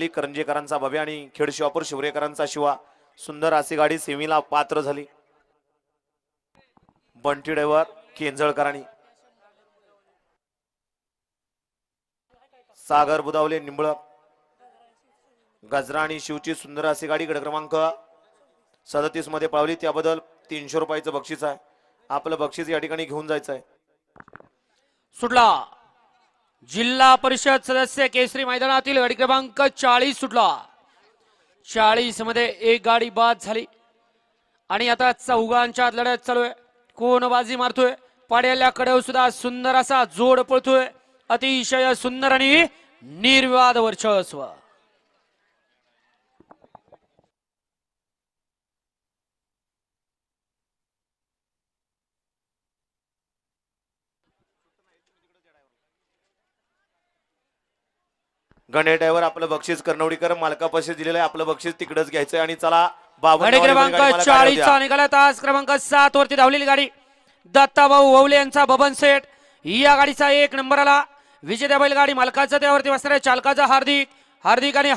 करंजेकरांचा भव्य आणि खेड शिवापूर शिवरेकरांचा शिवा सुंदर अशी गाडी सेमीला पात्र झाली। बंटी ड्रायव्हर केंजळकरांनी सागर बुदावले निंबळ गजरा आणि शिवची सुंदर अशी गाडी गट क्रमांक 37 मध्ये पळवली, त्याबद्दल 300 रुपयाचं बक्षीस आहे। आपलं बक्षीस या ठिकाणी घेऊन जायचं आहे। सुटला जिल्हा परिषद सदस्य केसरी मैदानातील गाडी क्रमांक 40 सुटला। 40 मध्ये एक गाडी बाद झाली आणि आता चौघांच्या लढत चालू आहे। कोण बाजी मारतोय? पाड्याल्याकडे सुद्धा सुंदर असा जोड पळतोय, अतिशय सुंदर आणि निर्विवाद वर्चस्व। गणे ड्रायव्हर आपलं बक्षीस कर्णवडीकर मालकापाशी दिलेलं आहे, आपलं बक्षीस तिकडेच घ्यायचंय आणि चला गाडी क्रमांक 40 चा निघाला। तास क्रमांक 7 वरती धावलेली गाडी दत्ताभाऊ ववले यांचा बबन सेठ, या गाडीचा 1 नंबर आला। विजेत्या बैलगाडी मालकाचा त्यावरती बसणाऱ्या चालकाचा हार्दिक आणि